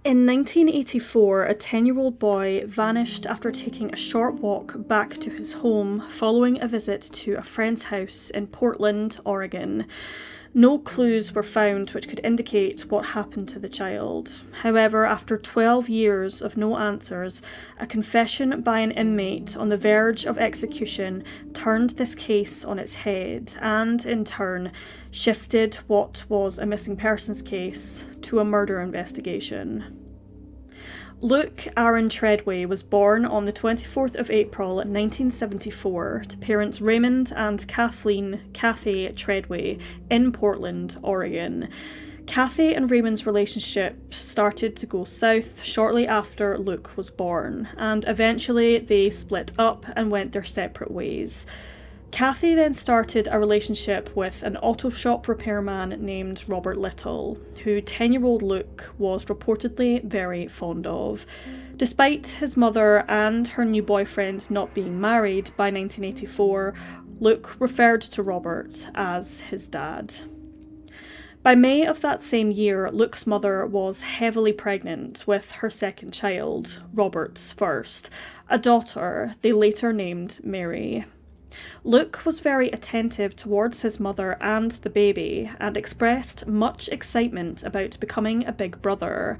In 1984, a 10-year-old boy vanished after taking a short walk back to his home following a visit to a friend's house in Portland, Oregon. No clues were found which could indicate what happened to the child. However, after 12 years of no answers, a confession by an inmate on the verge of execution turned this case on its head and, in turn, shifted what was a missing persons case to a murder investigation. Luke Aaron Tredway was born on the 24th of April 1974 to parents Raymond and Kathleen "Kathy" Tredway in Portland, Oregon. Kathy and Raymond's relationship started to go south shortly after Luke was born, and eventually they split up and went their separate ways. Kathy then started a relationship with an auto shop repairman named Robert Little, who 10-year-old Luke was reportedly very fond of. Despite his mother and her new boyfriend not being married by 1984, Luke referred to Robert as his dad. By May of that same year, Luke's mother was heavily pregnant with her second child, Robert's first, a daughter they later named Mary. Luke was very attentive towards his mother and the baby and expressed much excitement about becoming a big brother.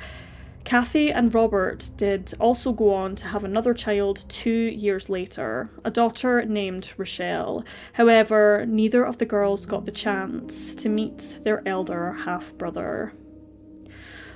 Kathy and Robert did also go on to have another child 2 years later, a daughter named Rochelle. However, neither of the girls got the chance to meet their elder half-brother.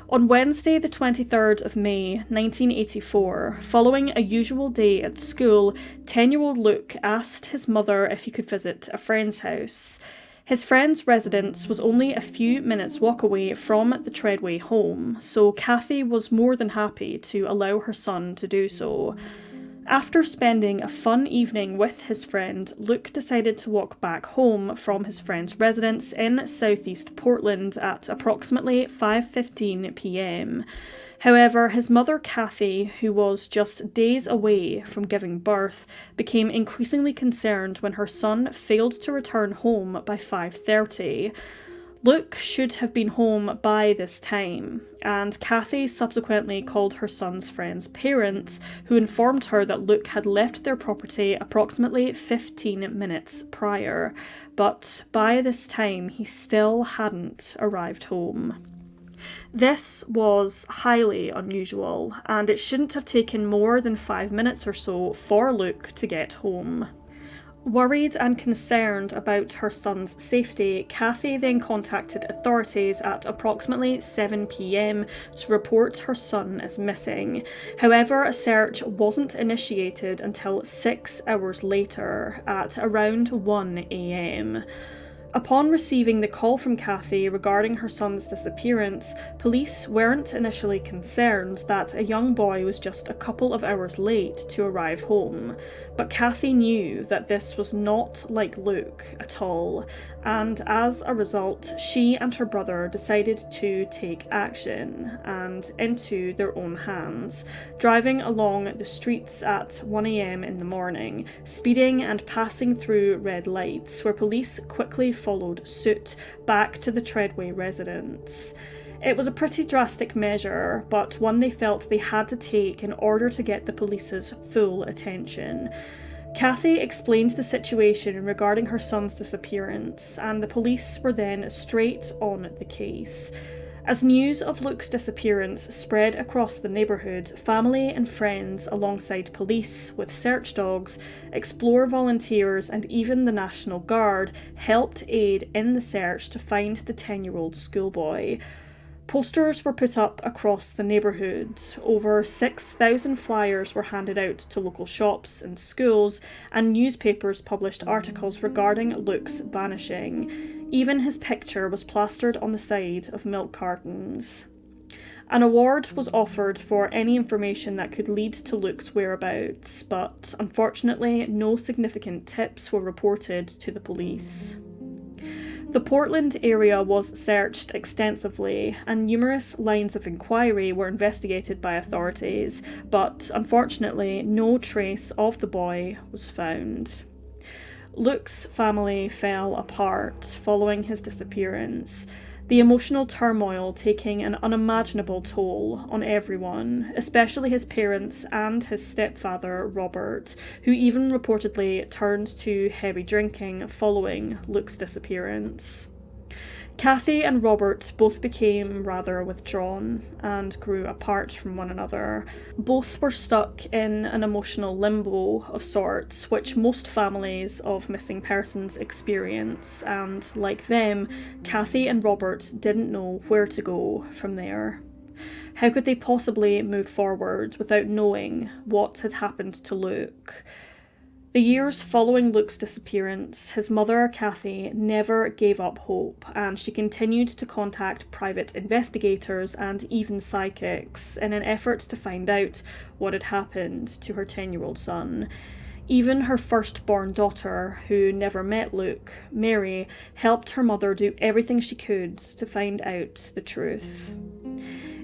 On Wednesday, the 23rd of May, 1984, following a usual day at school, 10-year-old Luke asked his mother if he could visit a friend's house. His friend's residence was only a few minutes' walk away from the Tredway home, so Kathy was more than happy to allow her son to do so. After spending a fun evening with his friend, Luke decided to walk back home from his friend's residence in southeast Portland at approximately 5:15 p.m. However, his mother Kathy, who was just days away from giving birth, became increasingly concerned when her son failed to return home by 5:30. Luke should have been home by this time, and Kathy subsequently called her son's friend's parents, who informed her that Luke had left their property approximately 15 minutes prior, but by this time he still hadn't arrived home. This was highly unusual, and it shouldn't have taken more than 5 minutes or so for Luke to get home. Worried and concerned about her son's safety, Kathy then contacted authorities at approximately 7 p.m. to report her son as missing. However, a search wasn't initiated until 6 hours later, at around 1 a.m. Upon receiving the call from Kathy regarding her son's disappearance, police weren't initially concerned that a young boy was just a couple of hours late to arrive home, but Kathy knew that this was not like Luke at all, and as a result, she and her brother decided to take action and into their own hands, driving along the streets at 1 a.m. in the morning, speeding and passing through red lights, where police quickly followed suit back to the Tredway residence. It was a pretty drastic measure, but one they felt they had to take in order to get the police's full attention. Kathy explained the situation regarding her son's disappearance, and the police were then straight on the case. As news of Luke's disappearance spread across the neighbourhood, family and friends alongside police with search dogs, Explore volunteers and even the National Guard helped aid in the search to find the 10-year-old schoolboy. Posters were put up across the neighbourhood. Over 6,000 flyers were handed out to local shops and schools, and newspapers published articles regarding Luke's vanishing. Even his picture was plastered on the side of milk cartons. An award was offered for any information that could lead to Luke's whereabouts, but unfortunately no significant tips were reported to the police. The Portland area was searched extensively, and numerous lines of inquiry were investigated by authorities, but unfortunately no trace of the boy was found. Luke's family fell apart following his disappearance. the emotional turmoil taking an unimaginable toll on everyone, especially his parents and his stepfather, Robert, who even reportedly turned to heavy drinking following Luke's disappearance. Kathy and Robert both became rather withdrawn and grew apart from one another. Both were stuck in an emotional limbo of sorts, which most families of missing persons experience, and like them, Kathy and Robert didn't know where to go from there. How could they possibly move forward without knowing what had happened to Luke? The years following Luke's disappearance, his mother, Kathy, never gave up hope, and she continued to contact private investigators and even psychics in an effort to find out what had happened to her 10-year-old son. Even her firstborn daughter, who never met Luke, Mary, helped her mother do everything she could to find out the truth.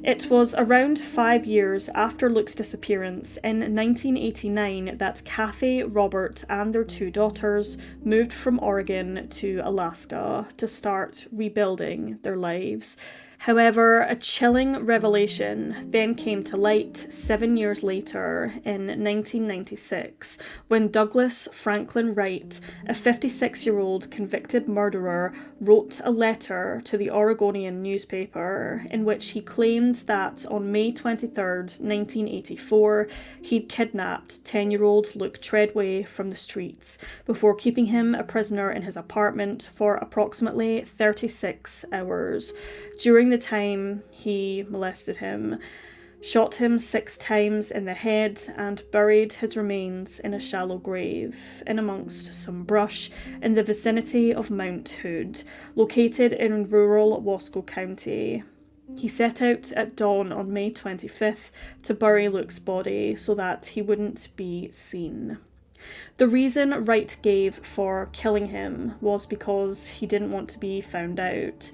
It was around 5 years after Luke's disappearance in 1989 that Kathy, Robert, and their 2 daughters moved from Oregon to Alaska to start rebuilding their lives. However, a chilling revelation then came to light 7 years later in 1996 when Douglas Franklin Wright, a 56-year-old convicted murderer, wrote a letter to the Oregonian newspaper in which he claimed that on May 23, 1984, he'd kidnapped 10-year-old Luke Tredway from the streets before keeping him a prisoner in his apartment for approximately 36 hours. During the time he molested him, shot him 6 times in the head, and buried his remains in a shallow grave in amongst some brush in the vicinity of Mount Hood, located in rural Wasco County. He set out at dawn on May 25th to bury Luke's body so that he wouldn't be seen. The reason Wright gave for killing him was because he didn't want to be found out.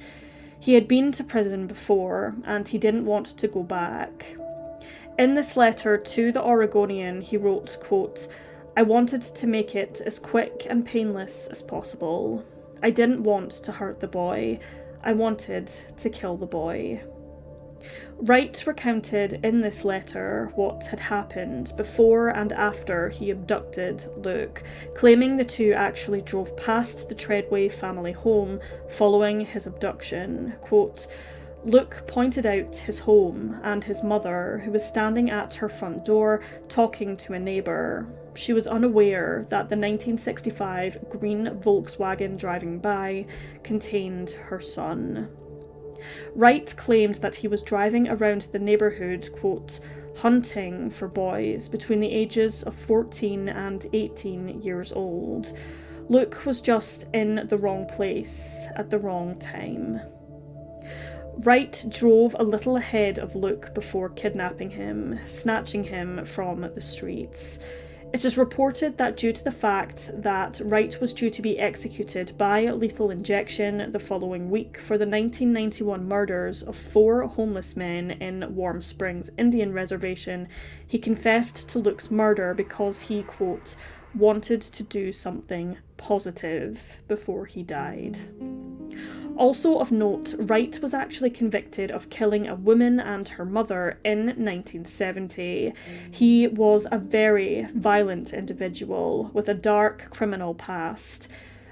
He had been to prison before, and he didn't want to go back. In this letter to the Oregonian, he wrote, quote, "I wanted to make it as quick and painless as possible. I didn't want to hurt the boy. I wanted to kill the boy." Wright recounted in this letter what had happened before and after he abducted Luke, claiming the 2 actually drove past the Tredway family home following his abduction. Quote, "Luke pointed out his home and his mother, who was standing at her front door talking to a neighbour. She was unaware that the 1965 green Volkswagen driving by contained her son." Wright claimed that he was driving around the neighbourhood, quote, "hunting for boys between the ages of 14 and 18 years old. Luke was just in the wrong place at the wrong time." Wright drove a little ahead of Luke before kidnapping him, snatching him from the streets. It is reported that due to the fact that Wright was due to be executed by lethal injection the following week for the 1991 murders of 4 homeless men in Warm Springs Indian Reservation, he confessed to Luke's murder because he, quote, "wanted to do something positive" before he died. Also of note, Wright was actually convicted of killing a woman and her mother in 1970. He was a very violent individual with a dark criminal past.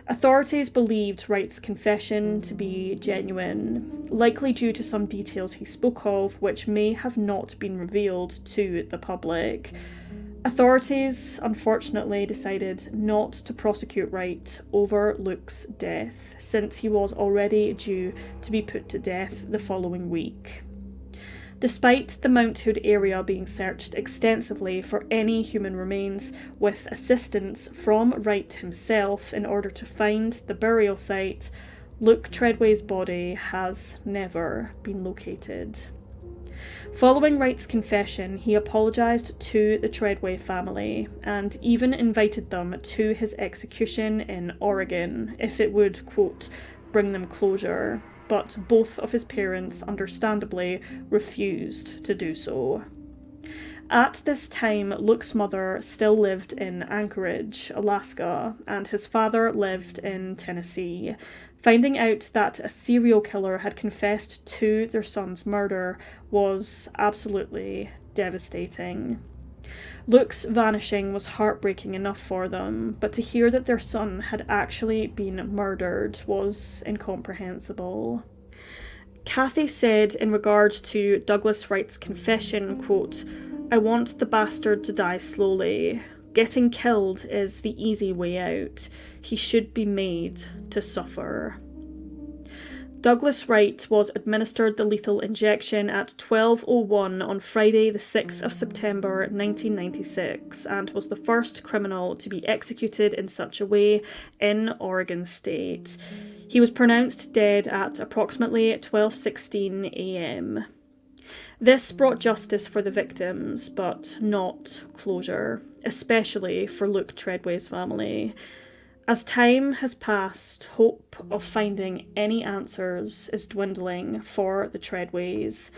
Authorities believed Wright's confession to be genuine, likely due to some details he spoke of which may have not been revealed to the public. Authorities, unfortunately, decided not to prosecute Wright over Luke's death, since he was already due to be put to death the following week. Despite the Mount Hood area being searched extensively for any human remains, with assistance from Wright himself in order to find the burial site, Luke Tredway's body has never been located. Following Wright's confession, he apologised to the Tredway family and even invited them to his execution in Oregon if it would, quote, "bring them closure," but both of his parents understandably refused to do so. At this time, Luke's mother still lived in Anchorage, Alaska, and his father lived in Tennessee. Finding out that a serial killer had confessed to their son's murder was absolutely devastating. Luke's vanishing was heartbreaking enough for them, but to hear that their son had actually been murdered was incomprehensible. Kathy said in regards to Douglas Wright's confession, quote, "I want the bastard to die slowly. Getting killed is the easy way out. He should be made to suffer." Douglas Wright was administered the lethal injection at 12:01 on Friday the 6th of September 1996 and was the first criminal to be executed in such a way in Oregon State. He was pronounced dead at approximately 12:16 a.m. This brought justice for the victims, but not closure, especially for Luke Tredway's family. As time has passed, hope of finding any answers is dwindling for the Tredways.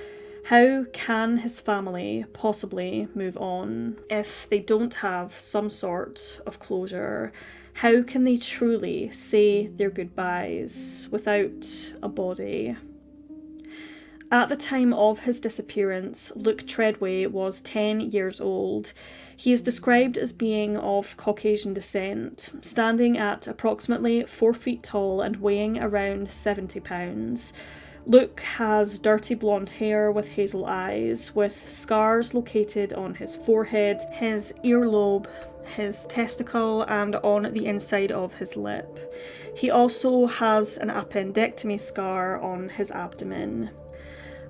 How can his family possibly move on if they don't have some sort of closure? How can they truly say their goodbyes without a body? At the time of his disappearance, Luke Tredway was 10 years old. He is described as being of Caucasian descent, standing at approximately 4 feet tall and weighing around 70 pounds. Luke has dirty blonde hair with hazel eyes, with scars located on his forehead, his earlobe, his testicle, and on the inside of his lip. He also has an appendectomy scar on his abdomen.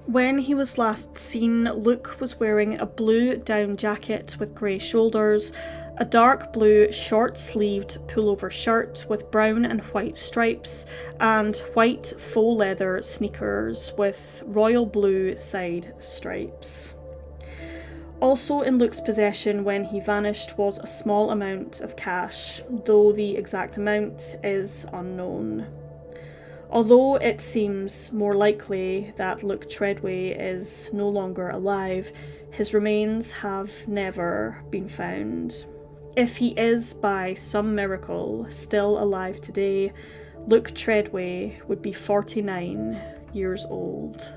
When he was last seen, Luke was wearing a blue down jacket with grey shoulders, a dark blue short-sleeved pullover shirt with brown and white stripes, and white faux leather sneakers with royal blue side stripes. Also in Luke's possession when he vanished was a small amount of cash, though the exact amount is unknown. Although it seems more likely that Luke Tredway is no longer alive, his remains have never been found. If he is by some miracle still alive today, Luke Tredway would be 49 years old.